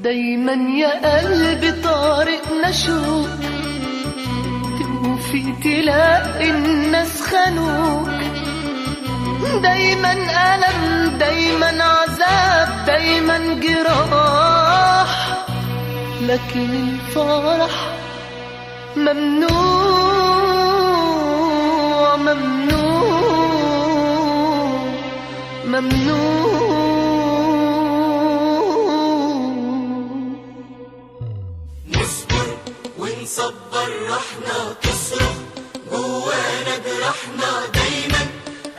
دايما يا قلبي طارقنا شوق، توفي تلاقي الناس خانوك. دايما ألم، دايما عذاب، دايما جراح، لكن الفرح ممنوع ممنوع ممنوع. نصبر ونصبر روحنا تصرخ جوانا جرحنا دايما،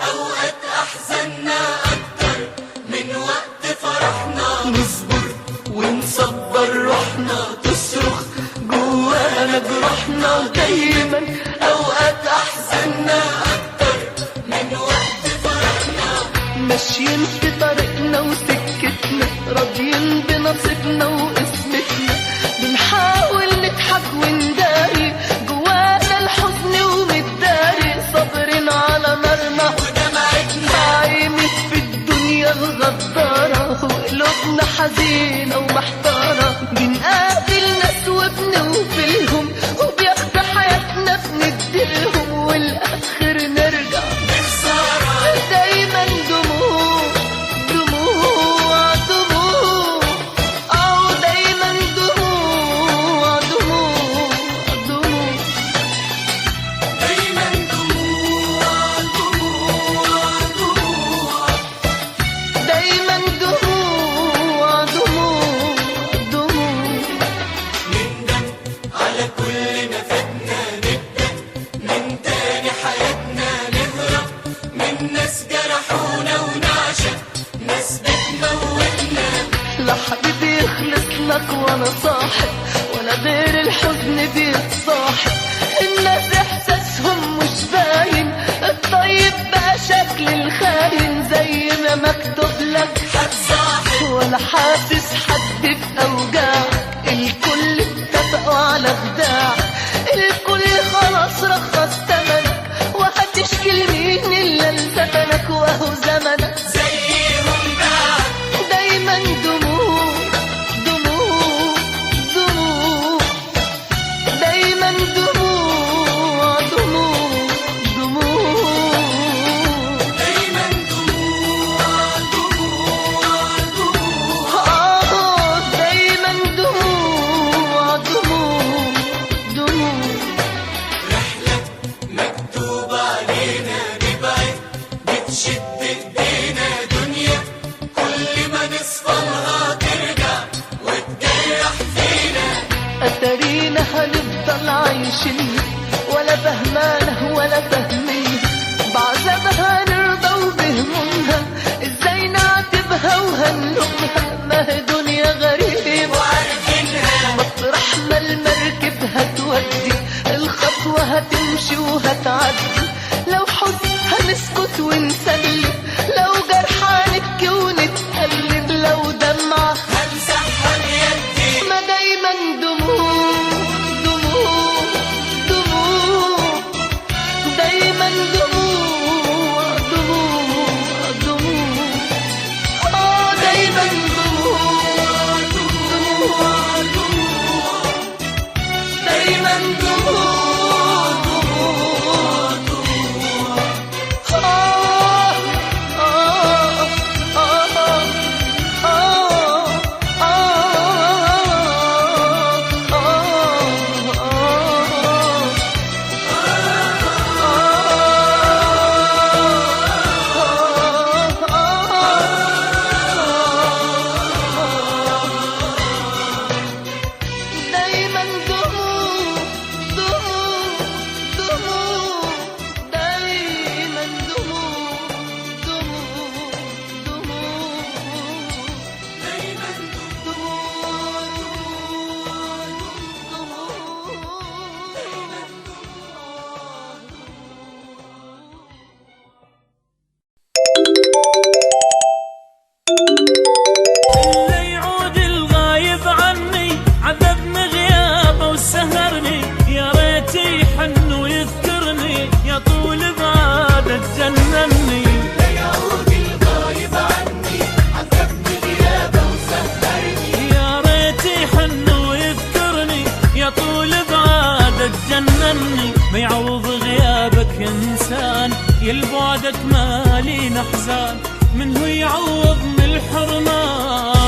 اوقات احزاننا اكتر من وقت فرحنا. نصبر ونصبر روحنا تصرخ جوانا جرحنا دايما، اوقات احزاننا اكتر من وقت فرحنا. ماشيين في طريقنا وسكتنا، راضيين بنصيبنا وقسمتنا، بنحاول نضحك ونداري جوانا الحزن ومتداري، صابرين على نارنا ودمعتنا عايمت في الدنيا الغدارة، وقلوبنا حزينة ومحتارة. بنقابل ناس وبنوفلهم، وبياخدوا حياتنا بنديلهم، والآخر نرجع بخسارة. دايما دموع دموع دموع، دايما دموع دموع دموع، دايما دموع دموع دموع، دايما دموع دموع دموع. نندم على كل ما فاتنا، نبدأ من تاني حياتنا، نهرب من ناس جرحونا ونعشق ناس بتموتنا. لا حبيبي يخلص لك وانا صاحب، ولا غير الحزن بيتصاحب. الناس احساسهم مش باين، الطيب بقى شكل الخاين، زي ما مكتوب لك هتصاحب ولا حاسس حد بأوجاعك. الكل اتفقوا على خداع، الكل خلاص رخص تمنك، وهتشكي لمين الا لزمنك، وهو زمنك زيهم بقى. دايما دموع دموع دموع، دايما دموع دموع دموع، دايما دموع دموع دموع، دايما دموع دموع دموع. رحلة مكتوب علينا نبعد، بتشد ايدينا دنيا، كل ما نصفلها ترجع وتجرح فينا. أتارينا هنفضل عايشين، ولا فهمانة ولا فاهمين، بعذابها نرضى وبهمومها، ازاي نعاتبها وهنلومها؟ ما هي دنيا غريبة وعارفينها مطرح ما المركب هتودي، الخطوة هتمشي وهتعدي. لو حزن هنسكت ونسلم، لو جرح هنبكي ونتألم، لو دمعة همسحها بيدي. ما دايما دموع دموع دموع، دايما دموع دموع دموع، دايما دموع دموع دموع، دايما دموع دموع دموع، لبعدك مالي نحزان، من هو يعوضني الحرمان.